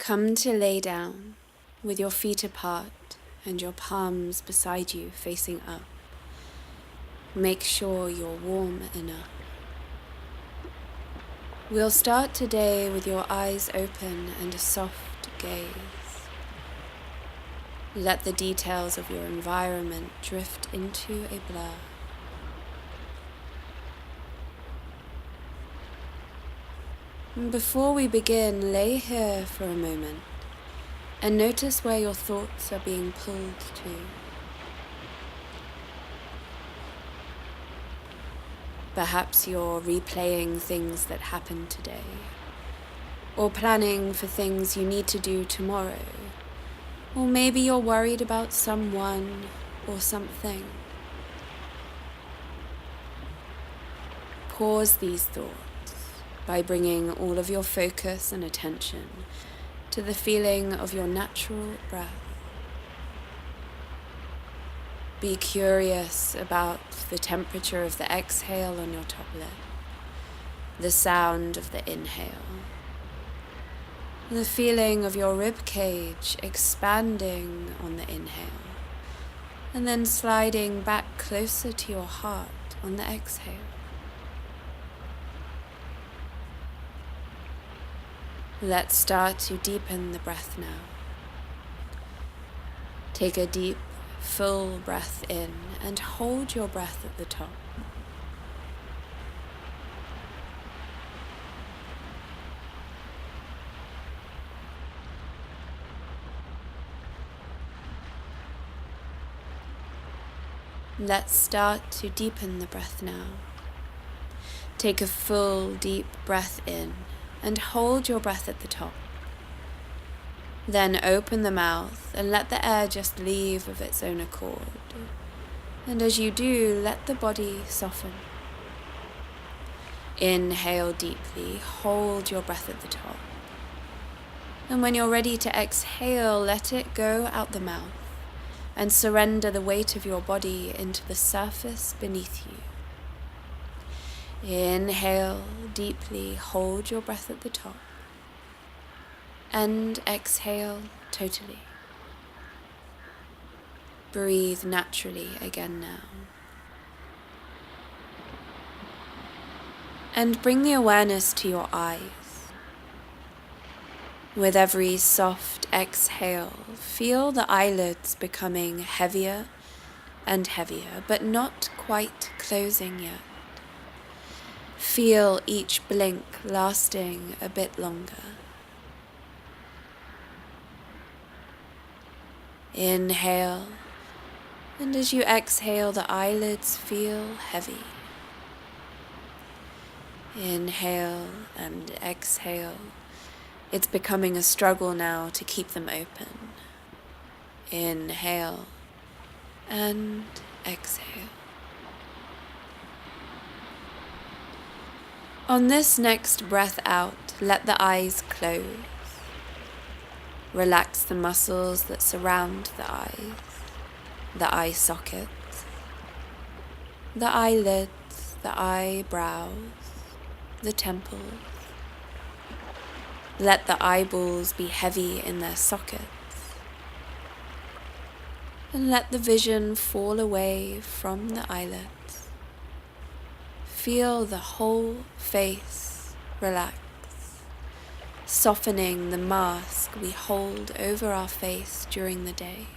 Come to lay down with your feet apart and your palms beside you facing up. Make sure you're warm enough. We'll start today with your eyes open and a soft gaze. Let the details of your environment drift into a blur. Before we begin, lay here for a moment and notice where your thoughts are being pulled to. Perhaps you're replaying things that happened today, or planning for things you need to do tomorrow, or maybe you're worried about someone or something. Pause these thoughts by bringing all of your focus and attention to the feeling of your natural breath. Be curious about the temperature of the exhale on your top lip, the sound of the inhale, the feeling of your rib cage expanding on the inhale, and then sliding back closer to your heart on the exhale. Let's start to deepen the breath now. Take a deep, full breath in and hold your breath at the top. Let's start to deepen the breath now. Take a full, deep breath in and hold your breath at the top. Then open the mouth and let the air just leave of its own accord. And as you do, let the body soften. Inhale deeply, hold your breath at the top. And when you're ready to exhale, let it go out the mouth and surrender the weight of your body into the surface beneath you. Inhale deeply, hold your breath at the top. And exhale totally. Breathe naturally again now. And bring the awareness to your eyes. With every soft exhale, feel the eyelids becoming heavier and heavier, but not quite closing yet. Feel each blink lasting a bit longer. Inhale, and as you exhale, the eyelids feel heavy. Inhale and exhale. It's becoming a struggle now to keep them open. Inhale and exhale. On this next breath out, let the eyes close. Relax the muscles that surround the eyes, the eye sockets, the eyelids, the eyebrows, the temples. Let the eyeballs be heavy in their sockets. And let the vision fall away from the eyelids. Feel the whole face relax, softening the mask we hold over our face during the day.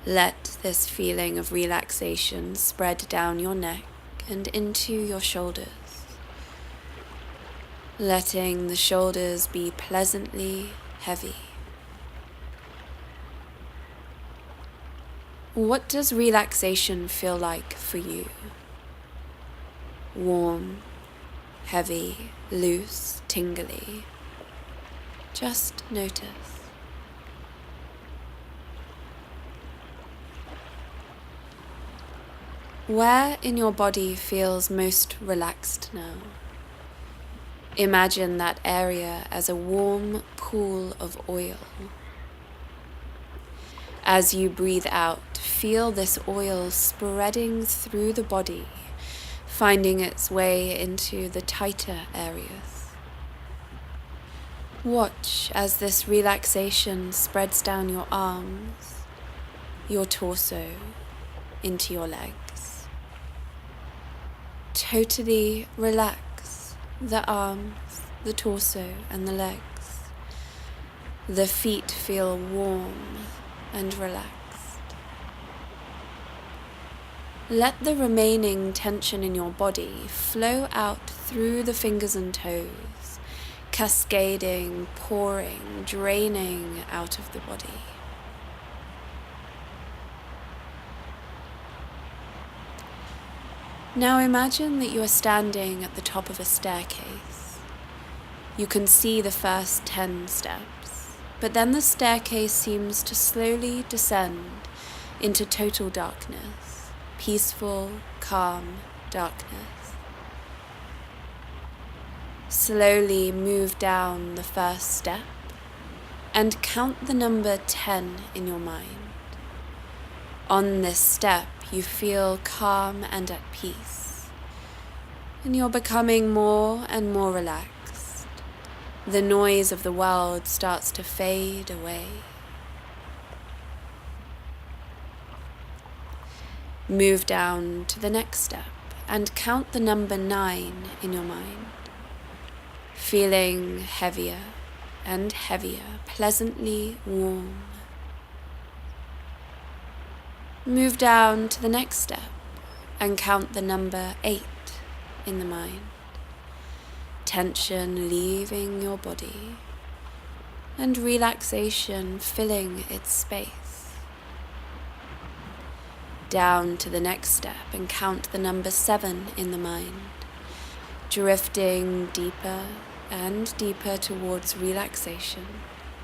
Let this feeling of relaxation spread down your neck and into your shoulders, letting the shoulders be pleasantly heavy. What does relaxation feel like for you? Warm, heavy, loose, tingly. Just notice. Where in your body feels most relaxed now? Imagine that area as a warm pool of oil. As you breathe out, feel this oil spreading through the body, finding its way into the tighter areas. Watch as this relaxation spreads down your arms, your torso, into your legs. Totally relax the arms, the torso, and the legs. The feet feel warm and relaxed. Let the remaining tension in your body flow out through the fingers and toes, cascading, pouring, draining out of the body. Now imagine that you are standing at the top of a staircase. You can see the first 10 steps, but then the staircase seems to slowly descend into total darkness, peaceful, calm darkness. Slowly move down the first step and count the number 10 in your mind. On this step, you feel calm and at peace, and you're becoming more and more relaxed. The noise of the world starts to fade away. Move down to the next step and count the number 9 in your mind, feeling heavier and heavier, pleasantly warm. Move down to the next step and count the number 8 in the mind. Tension leaving your body and relaxation filling its space. Down to the next step and count the number 7 in the mind, drifting deeper and deeper towards relaxation,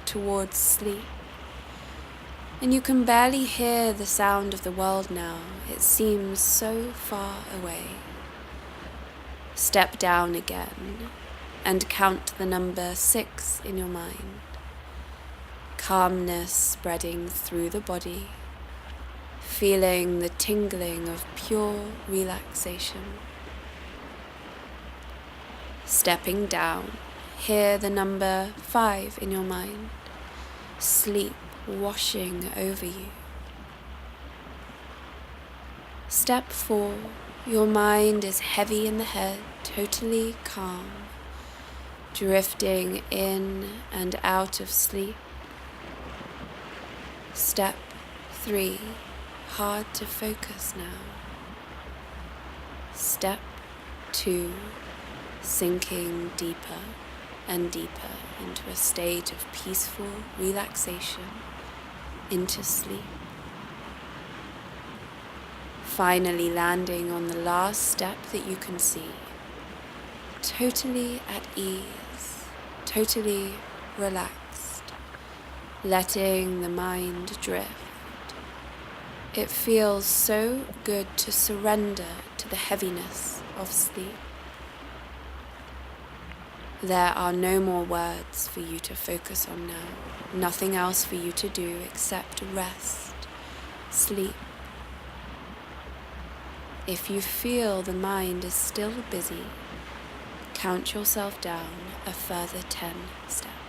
towards sleep. And you can barely hear the sound of the world now. It seems so far away. Step down again and count the number 6 in your mind. Calmness spreading through the body, feeling the tingling of pure relaxation. Stepping down, hear the number 5 in your mind. Sleep washing over you. Step 4, your mind is heavy in the head, totally calm, drifting in and out of sleep. Step 3, hard to focus now. Step 2, sinking deeper and deeper into a state of peaceful relaxation, into sleep. Finally landing on the last step that you can see, totally at ease, totally relaxed, letting the mind drift. It feels so good to surrender to the heaviness of sleep. There are no more words for you to focus on now, nothing else for you to do except rest, sleep. If you feel the mind is still busy, count yourself down a further 10 steps.